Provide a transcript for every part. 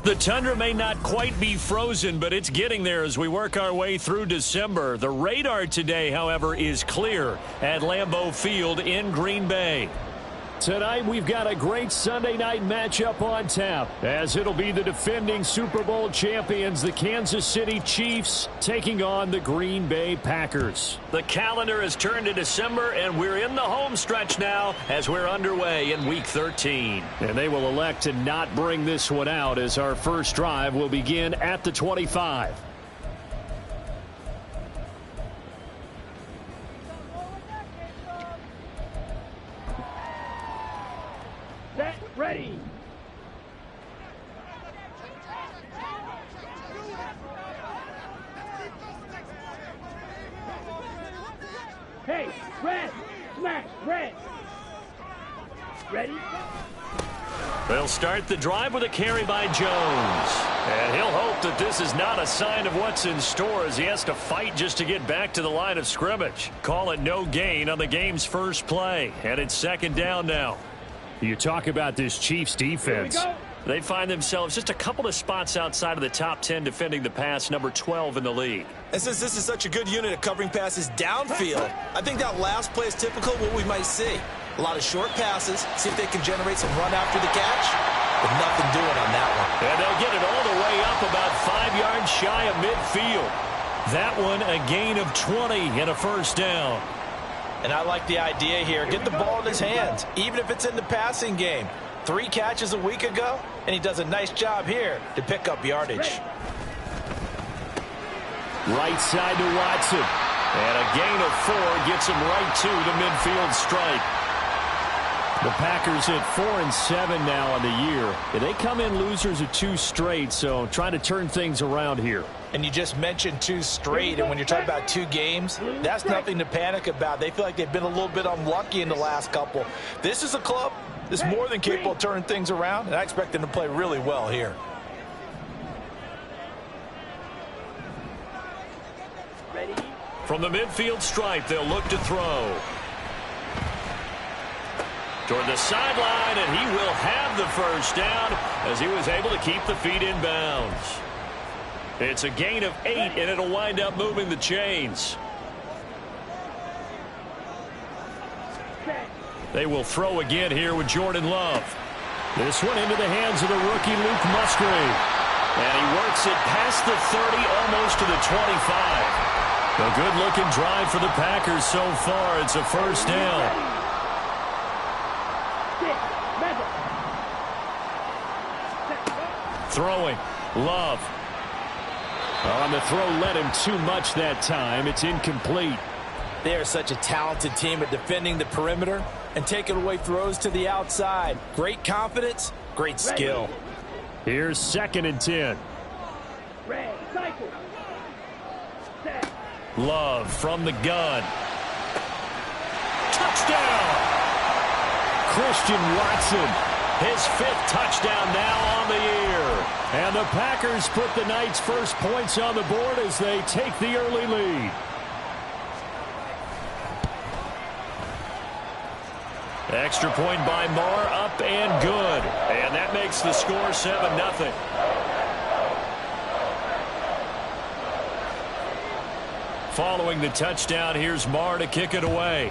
The tundra may not quite be frozen, but it's getting there as we work our way through December. The radar today, however, is clear at Lambeau Field in Green Bay. Tonight, we've got a great Sunday night matchup on tap, as it'll be the defending Super Bowl champions, the Kansas City Chiefs, taking on the Green Bay Packers. The calendar has turned to December, and we're in the home stretch now as we're underway in Week 13. And they will elect to not bring this one out, as our first drive will begin at the 25. Ready. Hey, red, smash, red. Ready? They'll start the drive with a carry by Jones. And he'll hope that this is not a sign of what's in store as he has to fight just to get back to the line of scrimmage. Call it no gain on the game's first play. And it's second down now. You talk about this Chiefs defense. They find themselves just a couple of spots outside of the top 10 defending the pass, number 12 in the league. And since this is such a good unit of covering passes downfield, I think that last play is typical of what we might see. A lot of short passes, see if they can generate some run after the catch, but nothing doing on that one. And they'll get it all the way up about 5 yards shy of midfield. That one a gain of 20 and a first down. And I like the idea here. Get the ball in his hands, even if it's in the passing game. 3 catches a week ago, and he does a nice job here to pick up yardage. Right side to Watson. And a gain of 4 gets him right to the midfield stripe. The Packers at 4-7 now on the year. And they come in losers of 2 straight, so trying to turn things around here. And you just mentioned 2 straight, and when you're talking about 2 games, that's nothing to panic about. They feel like they've been a little bit unlucky in the last couple. This is a club that's more than capable of turning things around, and I expect them to play really well here. From the midfield stripe, they'll look to throw. Toward the sideline, and he will have the first down as he was able to keep the feet in bounds. It's a gain of 8, and it'll wind up moving the chains. They will throw again here with Jordan Love. This one into the hands of the rookie Luke Musgrave. And he works it past the 30, almost to the 25. A good-looking drive for the Packers so far. It's a first down. Throwing. Love. On the throw, led him too much that time. It's incomplete. They are such a talented team at defending the perimeter and taking away throws to the outside. Great confidence, great skill. Here's 2nd and 10. Love from the gun. Touchdown! Christian Watson. His 5th touchdown now on the year. And the Packers put the night's first points on the board as they take the early lead. Extra point by Marr, up and good. And that makes the score 7-0. Following the touchdown, here's Marr to kick it away.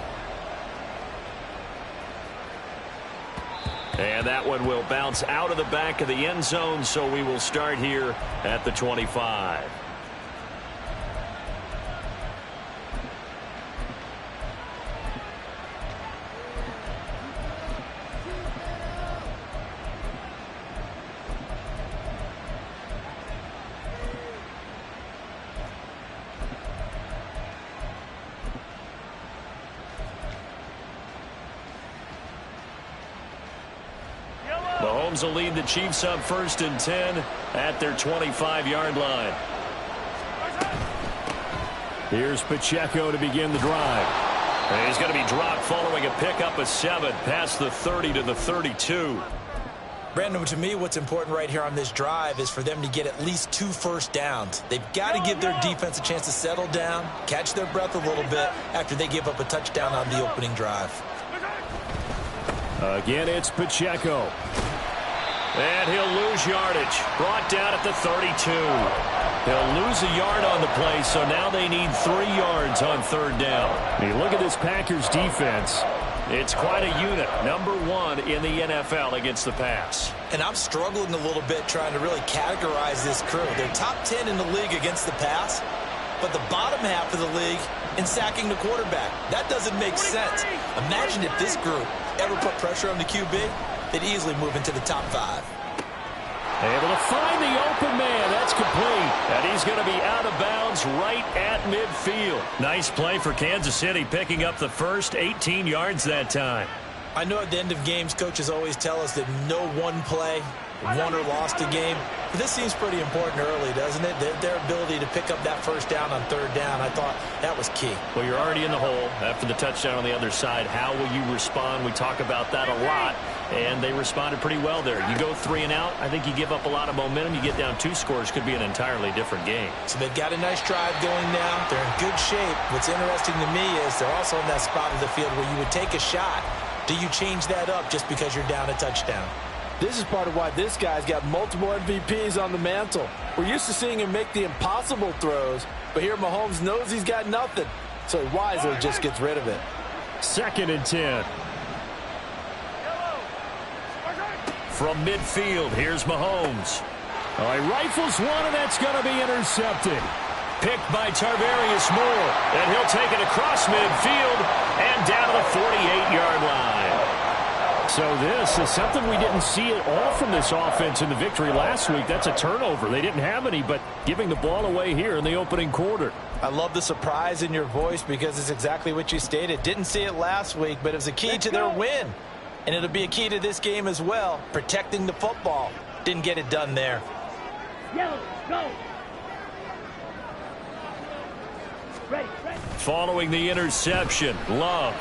And that one will bounce out of the back of the end zone, so we will start here at the 25. Mahomes will lead the Chiefs up 1st and 10 at their 25-yard line. Here's Pacheco to begin the drive. And he's going to be dropped following a pickup of 7 past the 30 to the 32. Brandon, to me, what's important right here on this drive is for them to get at least 2 first downs. They've got to give their defense a chance to settle down, catch their breath a little bit after they give up a touchdown on the opening drive. Again, it's Pacheco. And he'll lose yardage. Brought down at the 32. He'll lose a yard on the play, so now they need 3 yards on 3rd down. Hey, look at this Packers defense. It's quite a unit. Number 1 in the NFL against the pass. And I'm struggling a little bit trying to really categorize this crew. They're top 10 in the league against the pass, but the bottom half of the league in sacking the quarterback. That doesn't make sense. Imagine if this group ever put pressure on the QB, they'd easily move into the top 5. Able to find the open man. That's complete. And he's going to be out of bounds right at midfield. Nice play for Kansas City, picking up the first 18 yards that time. I know at the end of games, coaches always tell us that no one play won or lost a game. But this seems pretty important early, doesn't it? Their ability to pick up that first down on 3rd down, I thought that was key. Well, you're already in the hole after the touchdown on the other side. How will you respond? We talk about that a lot, and they responded pretty well there. You go 3 and out, I think you give up a lot of momentum. You get down 2 scores, could be an entirely different game. So they've got a nice drive going now. They're in good shape. What's interesting to me is they're also in that spot of the field where you would take a shot. Do you change that up just because you're down a touchdown? This is part of why this guy's got multiple MVPs on the mantle. We're used to seeing him make the impossible throws, but here Mahomes knows he's got nothing, so he wisely just gets rid of it. 2nd and 10. From midfield, here's Mahomes. All right, rifles one, and that's going to be intercepted. Picked by Tarvarius Moore, and he'll take it across midfield and down to the 48-yard line. So this is something we didn't see at all from this offense in the victory last week. That's a turnover. They didn't have any, but giving the ball away here in the opening quarter. I love the surprise in your voice because it's exactly what you stated. Didn't see it last week, but it was a key to their win. And it'll be a key to this game as well, protecting the football. Didn't get it done there. Yellow, go. Ready. Following the interception, Love.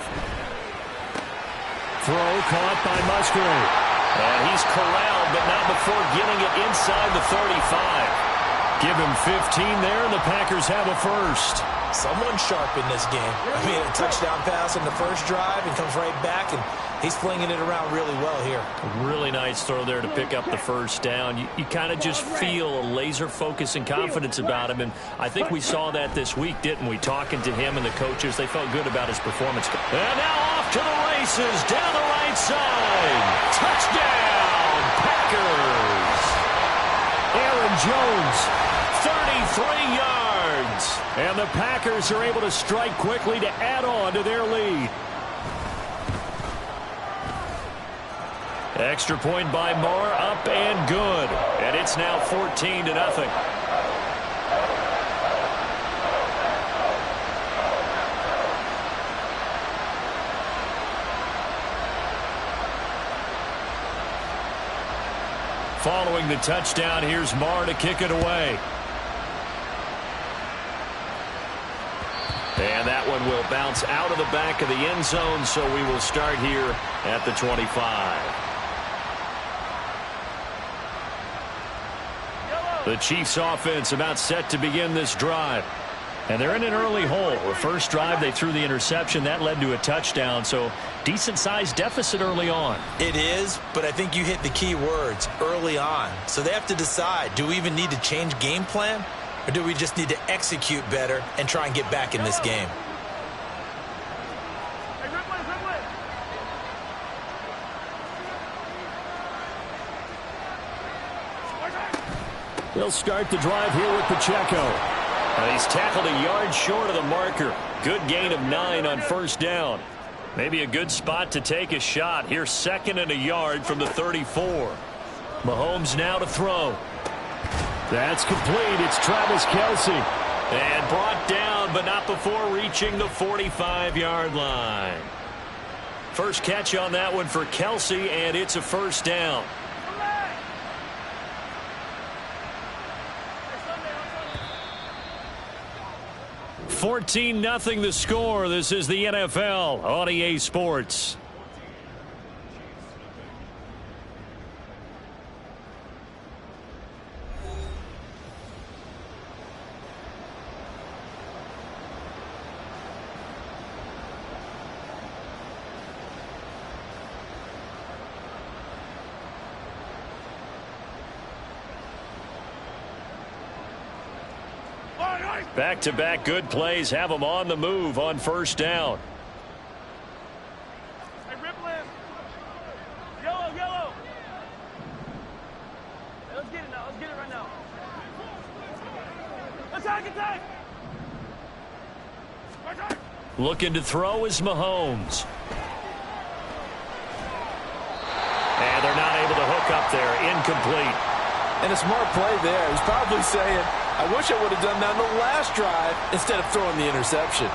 Throw caught by Musgrave. And he's corralled, but not before getting it inside the 35. Give him 15 there, and the Packers have a first. Someone sharp in this game. I mean, a touchdown pass on the first drive and comes right back, and he's flinging it around really well here. A really nice throw there to pick up the first down. You kind of just feel a laser focus and confidence about him, and I think we saw that this week, didn't we? Talking to him and the coaches, they felt good about his performance. And now off to the races, down the right side. Touchdown, Packers! Aaron Jones, 33 yards. and the Packers are able to strike quickly to add on to their lead. Extra point by Moore, up and good. And it's now 14-0. Following the touchdown, here's Moore to kick it away. And that one will bounce out of the back of the end zone, so we will start here at the 25. The Chiefs offense about set to begin this drive. And they're in an early hole. The first drive, they threw the interception. That led to a touchdown, so decent-sized deficit early on. It is, but I think you hit the key words, early on. So they have to decide, do we even need to change game plan, or do we just need to execute better and try and get back in this game? They'll start the drive here with Pacheco. And he's tackled a yard short of the marker. Good gain of 9 on first down. Maybe a good spot to take a shot. Here, 2nd and a yard from the 34. Mahomes now to throw. That's complete. It's Travis Kelce. And brought down, but not before reaching the 45-yard line. First catch on that one for Kelce, and it's a first down. 14-0 the score. This is the NFL on EA Sports. Back-to-back good plays have them on the move on first down. Hey, ripple him. Yellow, yellow. Hey, let's get it now. Let's get it right now. Attack, attack. Attack. Looking to throw is Mahomes. And they're not able to hook up there. Incomplete. And a smart play there. He's probably saying, I wish I would have done that in the last drive instead of throwing the interception.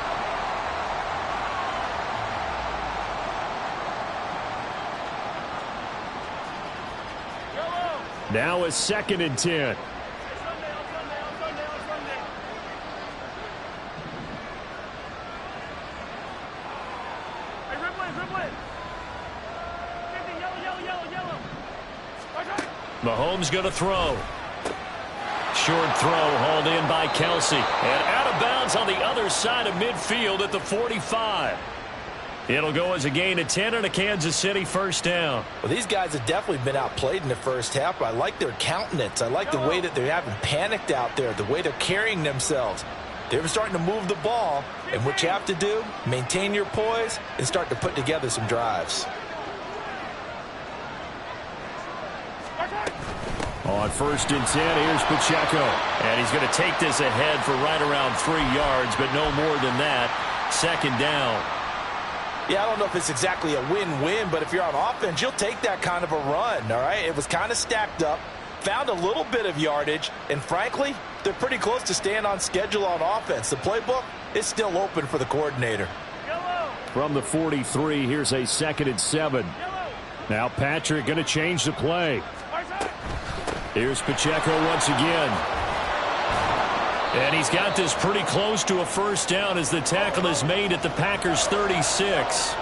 Now a 2nd and 10. Mahomes going to throw. Short throw hauled in by Kelsey. And out of bounds on the other side of midfield at the 45. It'll go as a gain of 10 and a Kansas City first down. Well, these guys have definitely been outplayed in the first half, but I like their countenance. I like the way that they haven't panicked out there, the way they're carrying themselves. They're starting to move the ball, and what you have to do, maintain your poise and start to put together some drives. On 1st and 10, here's Pacheco. And he's going to take this ahead for right around 3 yards, but no more than that. 2nd down. Yeah, I don't know if it's exactly a win-win, but if you're on offense, you'll take that kind of a run, all right? It was kind of stacked up, found a little bit of yardage, and frankly, they're pretty close to staying on schedule on offense. The playbook is still open for the coordinator. From the 43, here's a 2nd and 7. Now Patrick going to change the play. Here's Pacheco once again. And he's got this pretty close to a first down as the tackle is made at the Packers' 36.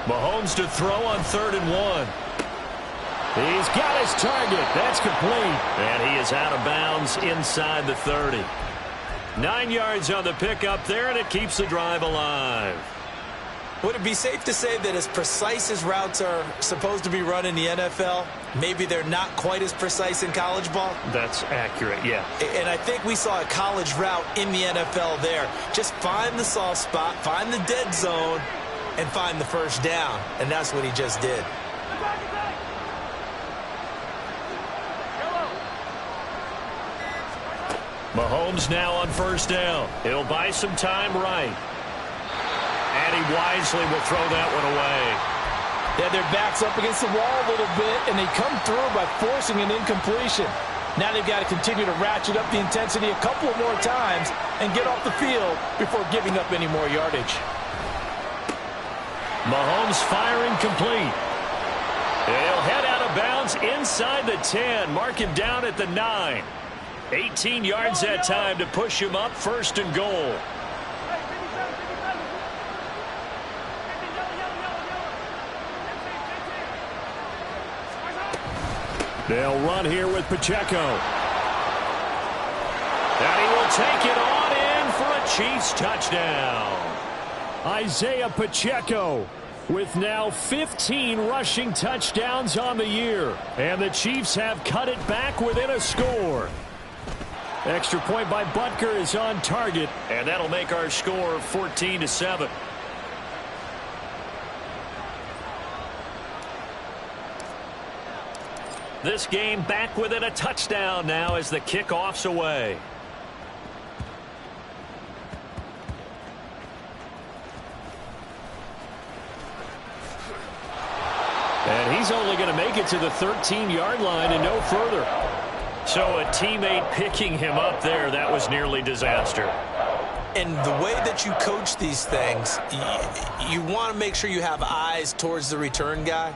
Mahomes to throw on 3rd and 1. He's got his target. That's complete. And he is out of bounds inside the 30. 9 yards on the pickup there, and it keeps the drive alive. Would it be safe to say that as precise as routes are supposed to be run in the NFL, maybe they're not quite as precise in college ball? That's accurate, yeah. And I think we saw a college route in the NFL there. Just find the soft spot, find the dead zone, and find the first down. And that's what he just did. Mahomes now on first down. He'll buy some time right. And he wisely will throw that one away. Yeah, their back's up against the wall a little bit, and they come through by forcing an incompletion. Now they've got to continue to ratchet up the intensity a couple of more times and get off the field before giving up any more yardage. Mahomes firing complete. He'll head out of bounds inside the 10. Mark him down at the 9. 18 yards that time to push him up 1st and goal. They'll run here with Pacheco. And he will take it on in for a Chiefs touchdown. Isaiah Pacheco with now 15 rushing touchdowns on the year. And the Chiefs have cut it back within a score. Extra point by Butker is on target, and that'll make our score 14-7. This game back within a touchdown now as the kickoff's away. And he's only going to make it to the 13-yard line and no further. So a teammate picking him up there, that was nearly disaster. And the way that you coach these things, you want to make sure you have eyes towards the return guy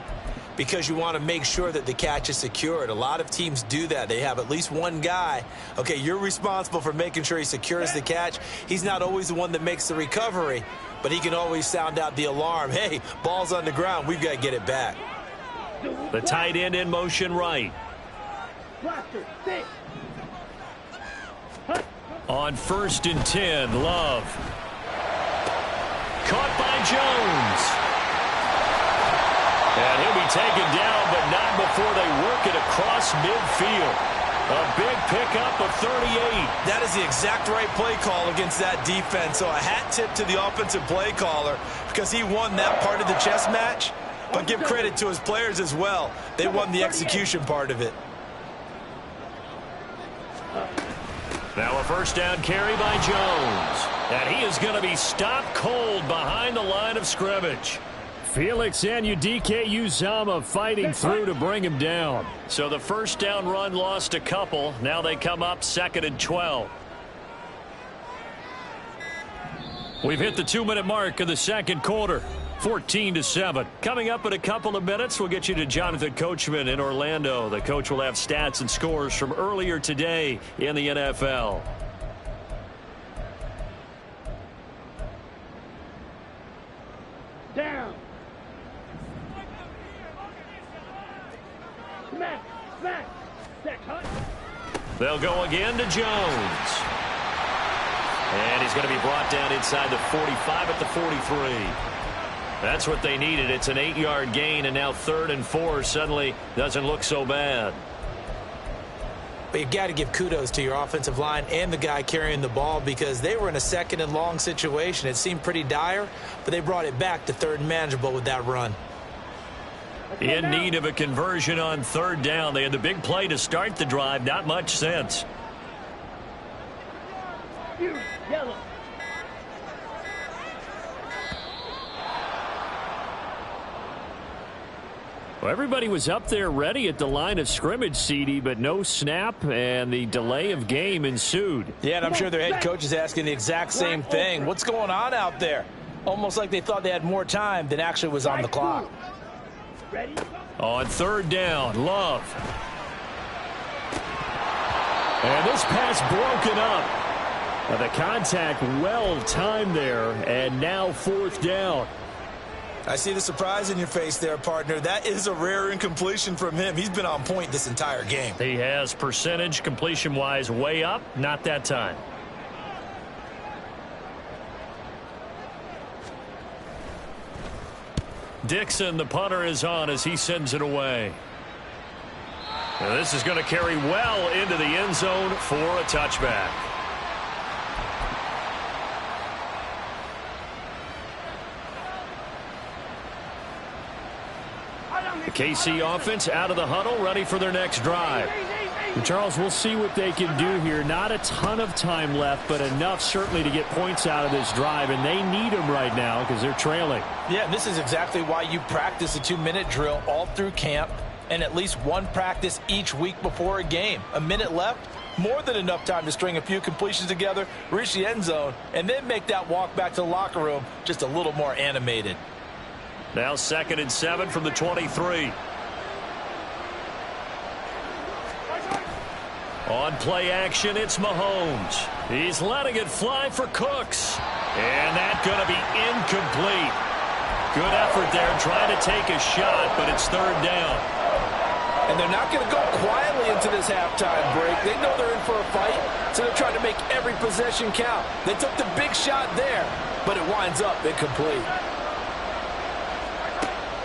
because you want to make sure that the catch is secured. A lot of teams do that. They have at least one guy. Okay, you're responsible for making sure he secures the catch. He's not always the one that makes the recovery, but he can always sound out the alarm. Hey, ball's on the ground. We've got to get it back. The tight end in motion right. On 1st and 10, Love. Caught by Jones. And he'll be taken down, but not before they work it across midfield. A big pickup of 38. That is the exact right play call against that defense. So a hat tip to the offensive play caller because he won that part of the chess match. But give credit to his players as well. They won the execution part of it. Now a first down carry by Jones. And he is going to be stopped cold behind the line of scrimmage. Felix Anudike-Uzomah fighting through to bring him down. So the first down run lost a couple. Now they come up 2nd and 12. We've hit the 2-minute mark of the second quarter. 14-7. Coming up in a couple of minutes, we'll get you to Jonathan Coachman in Orlando. The coach will have stats and scores from earlier today in the NFL. Down. Smack. Smack. Smack. Hut. They'll go again to Jones. And he's going to be brought down inside the 45 at the 43. That's what they needed. It's an 8-yard gain, and now 3rd and 4 suddenly doesn't look so bad. But you've got to give kudos to your offensive line and the guy carrying the ball because they were in a 2nd and long situation. It seemed pretty dire, but they brought it back to 3rd and manageable with that run. In need of a conversion on 3rd down. They had the big play to start the drive. Not much sense. Yellow. Well, everybody was up there ready at the line of scrimmage, CD, but no snap, and the delay of game ensued. Yeah, and I'm sure their head coach is asking the exact same thing. What's going on out there? Almost like they thought they had more time than actually was on the clock. Ready? On 3rd down, Love. And this pass broken up. The contact well timed there, and now 4th down. I see the surprise in your face there, partner. That is a rare incompletion from him. He's been on point this entire game. He has percentage completion-wise way up, not that time. Dixon, the punter, is on as he sends it away. Now this is going to carry well into the end zone for a touchback. The KC offense out of the huddle, ready for their next drive. And Charles, we'll see what they can do here. Not a ton of time left, but enough certainly to get points out of this drive, and they need them right now because they're trailing. Yeah, and this is exactly why you practice a 2-minute drill all through camp and at least one practice each week before a game. A minute left, more than enough time to string a few completions together, reach the end zone, and then make that walk back to the locker room just a little more animated. Now 2nd and 7 from the 23. On play action, it's Mahomes. He's letting it fly for Cooks. And that's going to be incomplete. Good effort there, trying to take a shot, but it's 3rd down. And they're not going to go quietly into this halftime break. They know they're in for a fight, so they're trying to make every possession count. They took the big shot there, but it winds up incomplete.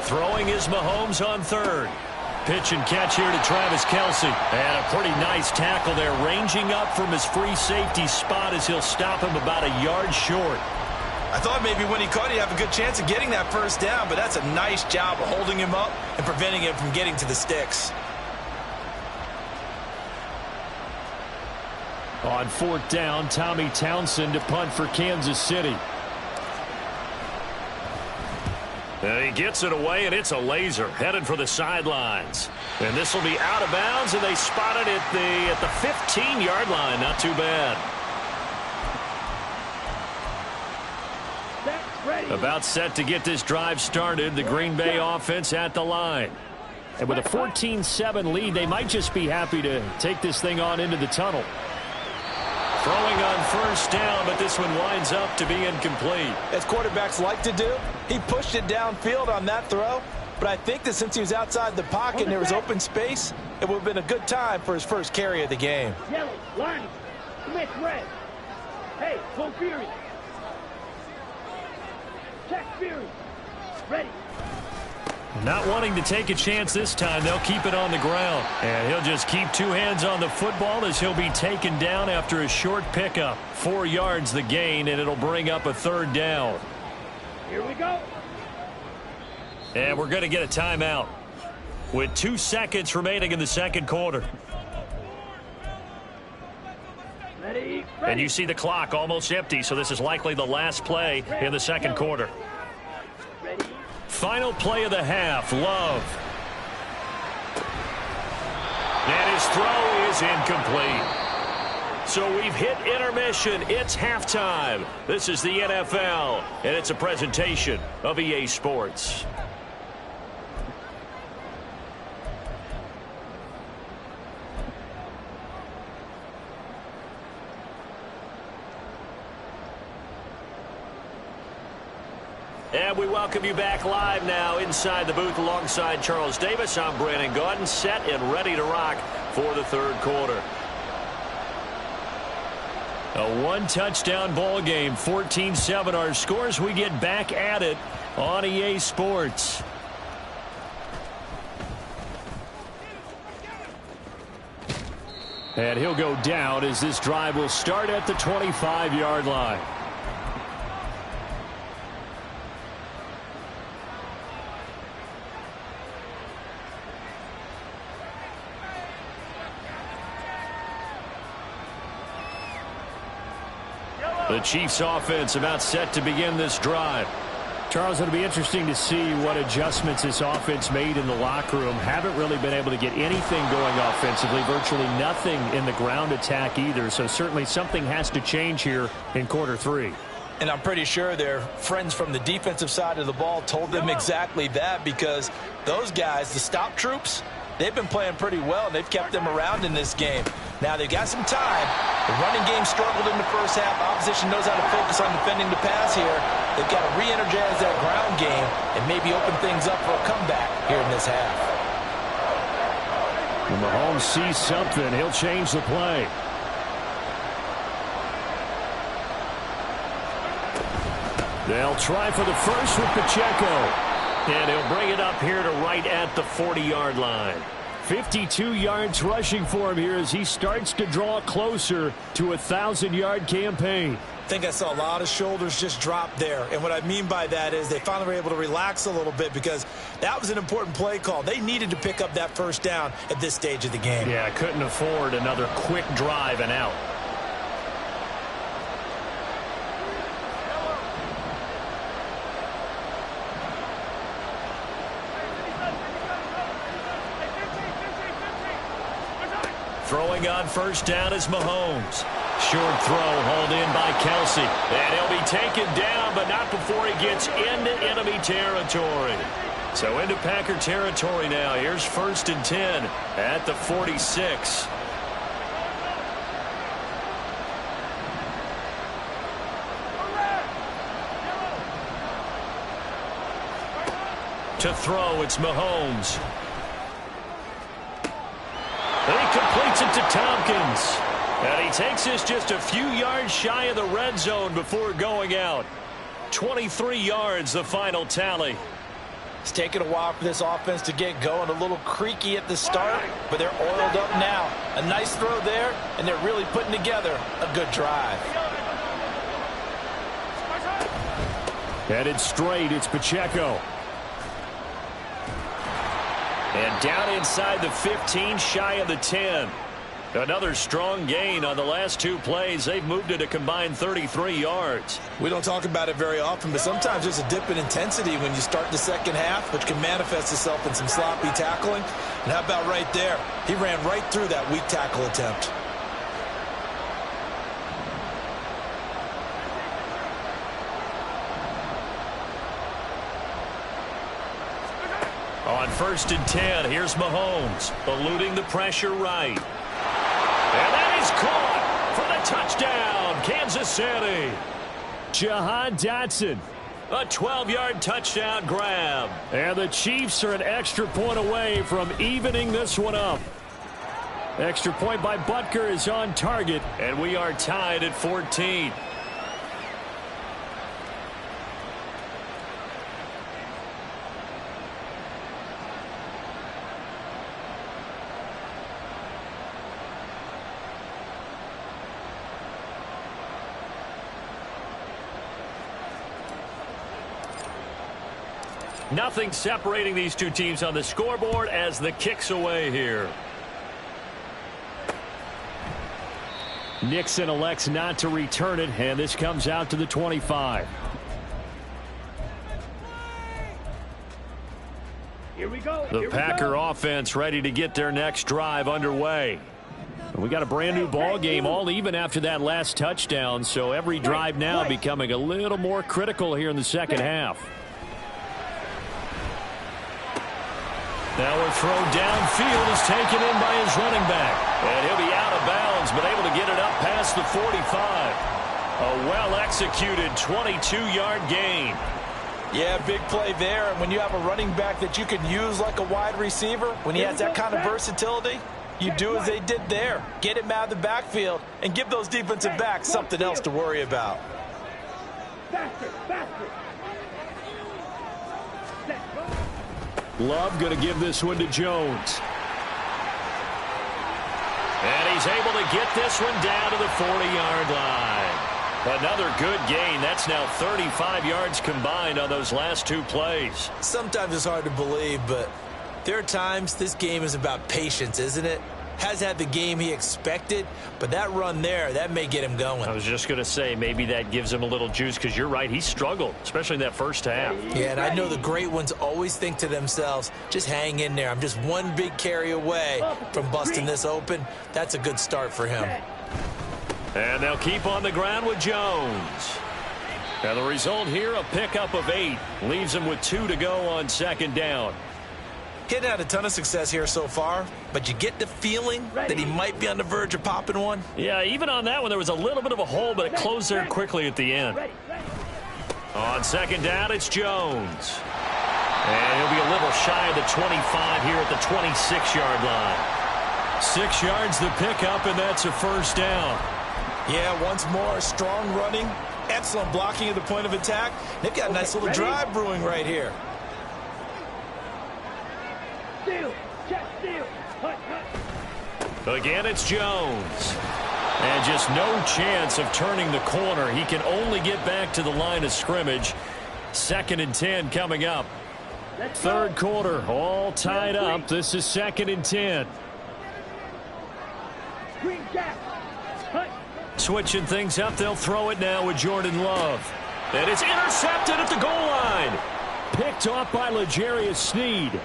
Throwing is Mahomes on 3rd. Pitch and catch here to Travis Kelce. And a pretty nice tackle there, ranging up from his free safety spot as he'll stop him about a yard short. I thought maybe when he caught, he'd have a good chance of getting that first down, but that's a nice job of holding him up and preventing him from getting to the sticks. On 4th down, Tommy Townsend to punt for Kansas City. And he gets it away, and it's a laser headed for the sidelines. And this will be out of bounds, and they spot it at the 15-yard line. Not too bad. About set to get this drive started. The Green Bay offense at the line. And with a 14-7 lead, they might just be happy to take this thing on into the tunnel. Throwing on 1st down, but this one winds up to be incomplete. As quarterbacks like to do, he pushed it downfield on that throw, but I think that since he was outside the pocket and there was open space, it would have been a good time for his first carry of the game. Yellow, line, Smith, red. Hey, full fury. Check fury. Ready. Not wanting to take a chance this time, they'll keep it on the ground. And he'll just keep two hands on the football as he'll be taken down after a short pickup. 4 yards the gain, and it'll bring up a 3rd down. Here we go. And we're going to get a timeout with 2 seconds remaining in the second quarter. Ready. And you see the clock almost empty, so this is likely the last play in the second quarter. Ready. Final play of the half, Love. And his throw is incomplete. So we've hit intermission. It's halftime. This is the NFL, and it's a presentation of EA Sports. And we welcome you back live now inside the booth alongside Charles Davis. I'm Brandon Gaudin, set and ready to rock for the third quarter. A 1-touchdown ball game, 14-7 our scores. We get back at it on EA Sports. And he'll go down as this drive will start at the 25-yard line. The Chiefs offense about set to begin this drive. Charles, it'll be interesting to see what adjustments this offense made in the locker room. Haven't really been able to get anything going offensively, virtually nothing in the ground attack either. So certainly something has to change here in quarter 3. And I'm pretty sure their friends from the defensive side of the ball told them exactly that, because those guys, the stop troops, they've been playing pretty well, and they've kept them around in this game. Now they've got some time. The running game struggled in the first half. Opposition knows how to focus on defending the pass here. They've got to re-energize that ground game and maybe open things up for a comeback here in this half. When Mahomes sees something, he'll change the play. They'll try for the first with Pacheco. And he'll bring it up here to right at the 40-yard line. 52 yards rushing for him here as he starts to draw closer to a 1,000-yard campaign. I think I saw a lot of shoulders just drop there. And what I mean by that is they finally were able to relax a little bit, because that was an important play call. They needed to pick up that first down at this stage of the game. Yeah, couldn't afford another quick drive and out. Throwing on first down is Mahomes. Short throw hauled in by Kelsey. And he'll be taken down, but not before he gets into enemy territory. So into Packer territory now. Here's 1st and 10 at the 46. To throw, it's Mahomes. And he completes it to Tompkins. And he takes this just a few yards shy of the red zone before going out. 23 yards, the final tally. It's taken a while for this offense to get going. A little creaky at the start, but they're oiled up now. A nice throw there, and they're really putting together a good drive. Headed straight, it's Pacheco. And down inside the 15, shy of the 10. Another strong gain on the last 2 plays. They've moved it a combined 33 yards. We don't talk about it very often, but sometimes there's a dip in intensity when you start the second half, which can manifest itself in some sloppy tackling. And how about right there? He ran right through that weak tackle attempt. On 1st and 10, here's Mahomes, eluding the pressure right. And that is caught for the touchdown, Kansas City. Jahan Dotson, a 12-yard touchdown grab. And the Chiefs are an extra point away from evening this one up. Extra point by Butker is on target. And we are tied at 14. Nothing separating these two teams on the scoreboard as the kick's away here. Nixon elects not to return it, and this comes out to the 25. Here we go. The Packer offense ready to get their next drive underway. We got a brand new ball game, all even after that last touchdown, so every drive now becoming a little more critical here in the second half. Now a throw downfield is taken in by his running back. And he'll be out of bounds, but able to get it up past the 45. A well-executed 22-yard gain. Yeah, big play there. And when you have a running back that you can use like a wide receiver, when he has that kind of versatility, you do as they did there. Get him out of the backfield and give those defensive backs something else to worry about. Faster, faster. Love going to give this one to Jones. And he's able to get this one down to the 40-yard line. Another good gain. That's now 35 yards combined on those last two plays. Sometimes it's hard to believe, but there are times this game is about patience, isn't it? Has had the game he expected, but that run there, that may get him going. I was just going to say, maybe that gives him a little juice, because you're right, he struggled, especially in that first half. Yeah, and I know the great ones always think to themselves, just hang in there. I'm just one big carry away from busting this open. That's a good start for him. And they'll keep on the ground with Jones. And the result here, a pickup of 8. Leaves him with 2 to go on second down. Hadn't had a ton of success here so far, but you get the feeling that he might be on the verge of popping one. Yeah, even on that one, there was a little bit of a hole, but it closed there quickly at the end. On second down, it's Jones. And he'll be a little shy of the 25 here at the 26-yard line. 6 yards the pickup, and that's a first down. Yeah, once more, strong running, excellent blocking at the point of attack. They've got a nice little drive brewing right here. Steal, check, steal. Hut, hut. Again, it's Jones. And just no chance of turning the corner. He can only get back to the line of scrimmage. 2nd and 10 coming up. Third quarter, all tied up. This is 2nd and 10. Green jack. Hut. Switching things up, they'll throw it now with Jordan Love. And it's intercepted at the goal line. Picked off by L'Jarius Sneed.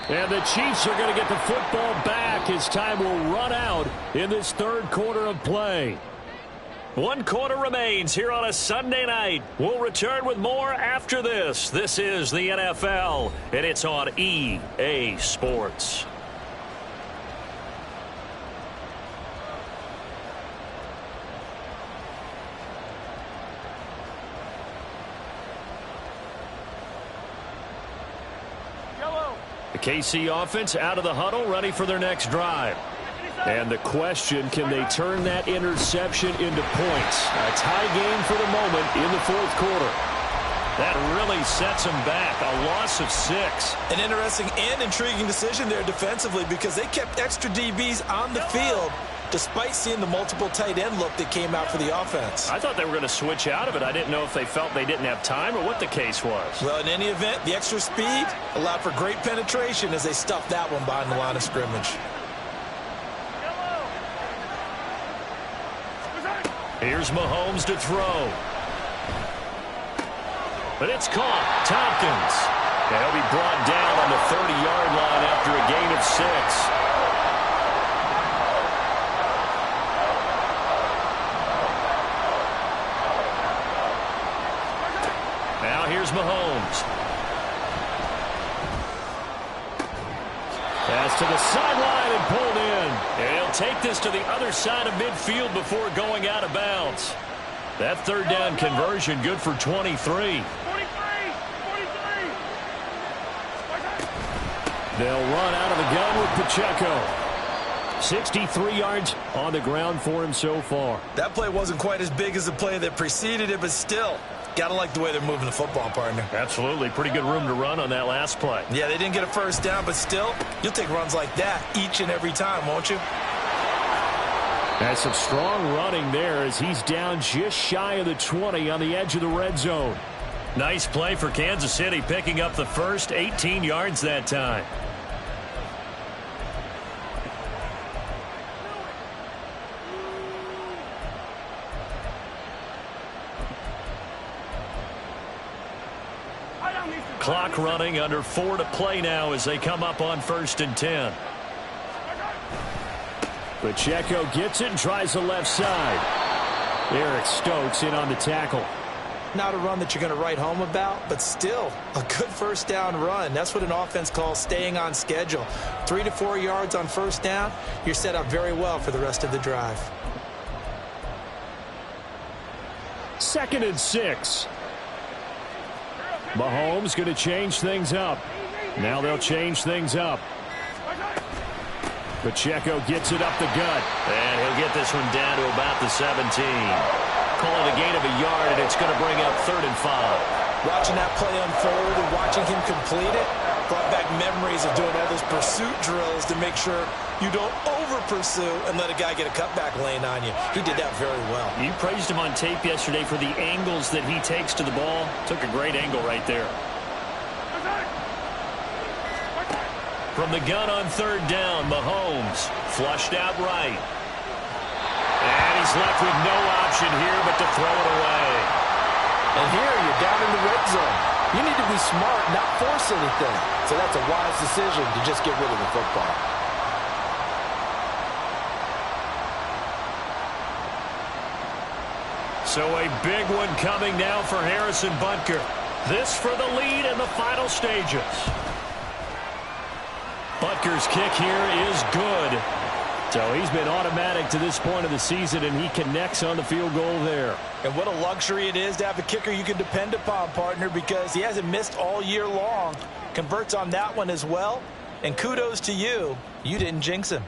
And the Chiefs are going to get the football back as time will run out in this third quarter of play. 1 quarter remains here on a Sunday night. We'll return with more after this. This is the NFL, and it's on EA Sports. The KC offense out of the huddle, ready for their next drive. And the question, can they turn that interception into points? A tie game for the moment in the fourth quarter. That really sets them back. A loss of 6. An interesting and intriguing decision there defensively, because they kept extra DBs on the field despite seeing the multiple tight end look that came out for the offense. I thought they were going to switch out of it. I didn't know if they felt they didn't have time or what the case was. Well, in any event, the extra speed allowed for great penetration as they stuffed that one behind the line of scrimmage. Here's Mahomes to throw. But it's caught. Tompkins. And he'll be brought down on the 30-yard line after a gain of 6. Now here's Mahomes. Pass to the sideline and pulled in. And he'll take this to the other side of midfield before going out of bounds. That third down conversion good for 23. They'll run out of the gun with Pacheco. 63 yards on the ground for him so far. That play wasn't quite as big as the play that preceded it, but still, got to like the way they're moving the football, partner. Absolutely. Pretty good room to run on that last play. Yeah, they didn't get a first down, but still, you'll take runs like that each and every time, won't you? That's some strong running there as he's down just shy of the 20 on the edge of the red zone. Nice play for Kansas City, picking up the first 18 yards that time. Clock running, under 4 to play now as they come up on 1st and 10. Pacheco gets it and tries the left side. Eric Stokes in on the tackle. Not a run that you're going to write home about, but still a good first down run. That's what an offense calls staying on schedule. 3 to 4 yards on first down, you're set up very well for the rest of the drive. 2nd and 6. Mahomes going to change things up. Now they'll change things up. Pacheco gets it up the gut. And he'll get this one down to about the 17. Call it a gain of a yard, and it's going to bring up 3rd and 5. Watching that play unfold and watching him complete it brought back memories of doing all those pursuit drills to make sure you don't over-pursue and let a guy get a cutback lane on you. He did that very well. You praised him on tape yesterday for the angles that he takes to the ball. Took a great angle right there. From the gun on 3rd down, Mahomes flushed out right. And he's left with no option here but to throw it away. And here you're down in the red zone. You need to be smart, not force anything. So that's a wise decision to just get rid of the football. So a big one coming now for Harrison Butker. This for the lead in the final stages. Butker's kick here is good. So he's been automatic to this point of the season, and he connects on the field goal there. And what a luxury it is to have a kicker you can depend upon, partner, because he hasn't missed all year long. Converts on that one as well. And kudos to you. You didn't jinx him.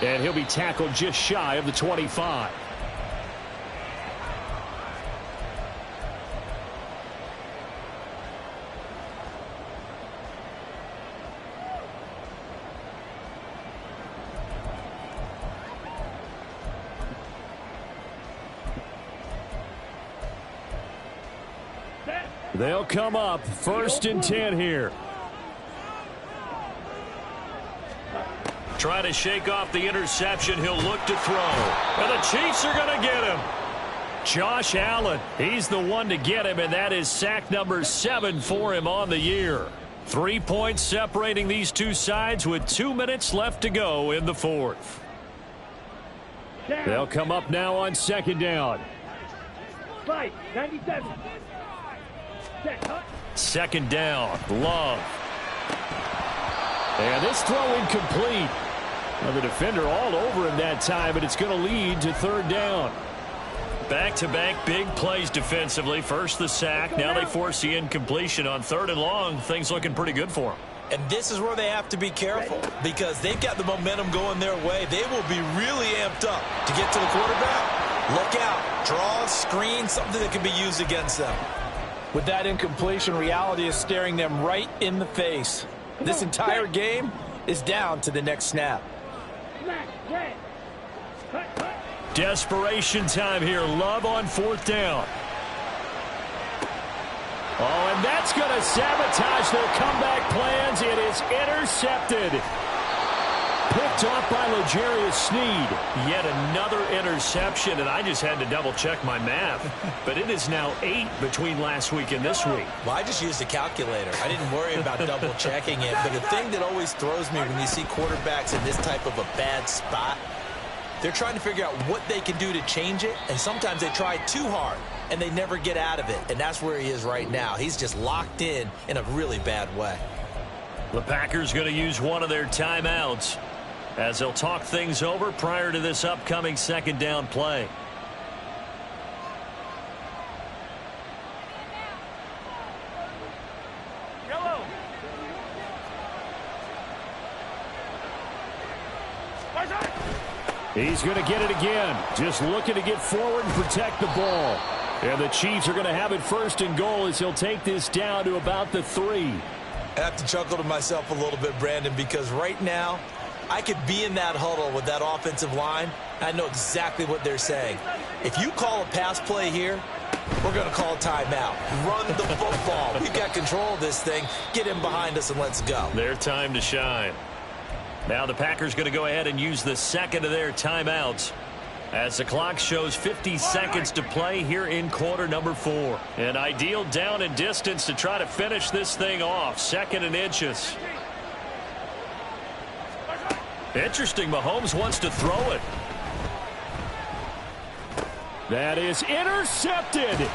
And he'll be tackled just shy of the 25. They'll come up 1st and 10 here. Trying to shake off the interception. He'll look to throw. And the Chiefs are going to get him. Josh Allen, he's the one to get him, and that is sack number 7 for him on the year. 3 points separating these two sides with 2 minutes left to go in the 4th. They'll come up now on 2nd down. Fight, 97. 2nd down, Love. And this throw incomplete. Well, the defender all over him that time, but it's going to lead to 3rd down. Back-to-back big plays defensively. First the sack. Now they force the incompletion on 3rd and long. Things looking pretty good for them. And this is where they have to be careful because they've got the momentum going their way. They will be really amped up to get to the quarterback. Look out. Draw, screen, something that can be used against them. With that incompletion, reality is staring them right in the face. This entire game is down to the next snap. Desperation time here. Love on 4th down. Oh, and that's going to sabotage their comeback plans. It is intercepted. Picked off by L'Jarius Sneed. Yet another interception, and I just had to double-check my math. But it is now 8 between last week and this week. Well, I just used a calculator. I didn't worry about double-checking it. But the thing that always throws me when you see quarterbacks in this type of a bad spot, they're trying to figure out what they can do to change it, and sometimes they try too hard, and they never get out of it. And that's where he is right now. He's just locked in a really bad way. The Packers going to use one of their timeouts as they'll talk things over prior to this upcoming 2nd down play. He's going to get it again. Just looking to get forward and protect the ball. And the Chiefs are going to have it first and goal as he'll take this down to about the 3. I have to chuckle to myself a little bit, Brandon, because right now I could be in that huddle with that offensive line. I know exactly what they're saying. If you call a pass play here, we're going to call a timeout. Run the football. We've got control of this thing. Get in behind us and let's go. Their time to shine. Now the Packers going to go ahead and use the second of their timeouts as the clock shows 50 seconds to play here in quarter number 4. An ideal down and distance to try to finish this thing off. 2nd and inches. Interesting. Mahomes wants to throw it. That is intercepted.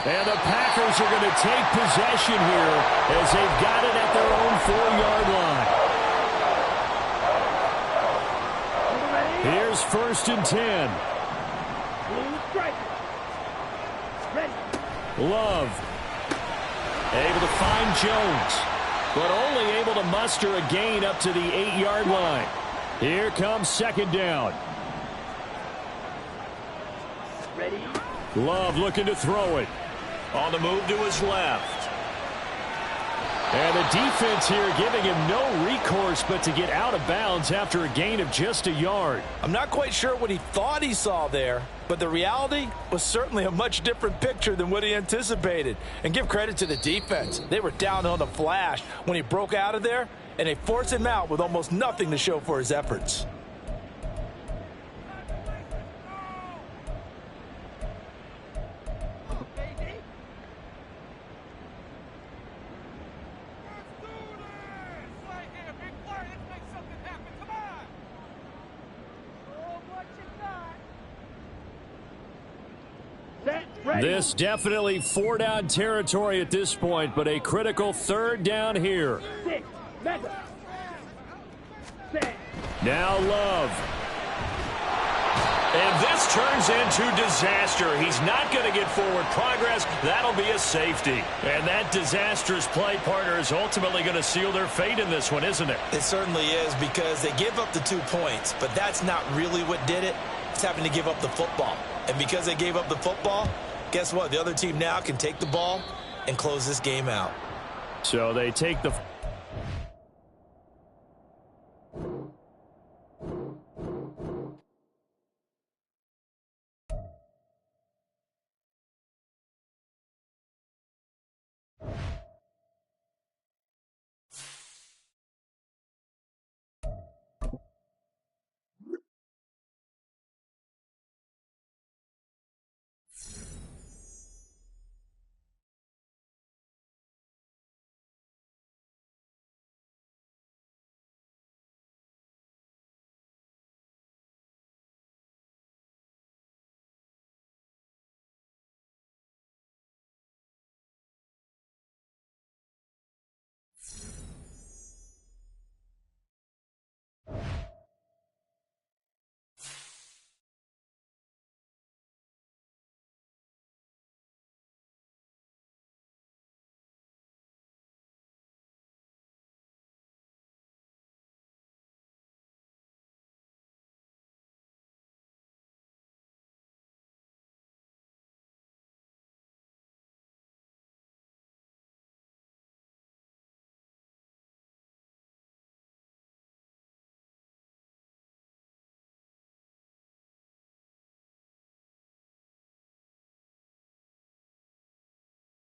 And the Packers are going to take possession here as they've got it at their own 4-yard line. Here's 1st and 10. Love. Able to find Jones, but only able to muster a gain up to the 8-yard line. Here comes 2nd down. Love looking to throw it. On the move to his left. And the defense here giving him no recourse but to get out of bounds after a gain of just a yard. I'm not quite sure what he thought he saw there, but the reality was certainly a much different picture than what he anticipated. And give credit to the defense. They were down on the flash when he broke out of there, and they forced him out with almost nothing to show for his efforts. This definitely 4-down territory at this point, but a critical 3rd down here. Now Love. And this turns into disaster. He's not going to get forward progress. That'll be a safety. And that disastrous play, partner, is ultimately going to seal their fate in this one, isn't it? It certainly is, because they give up the 2 points, but that's not really what did it. It's having to give up the football. And because they gave up the football, guess what? The other team now can take the ball and close this game out. So they take the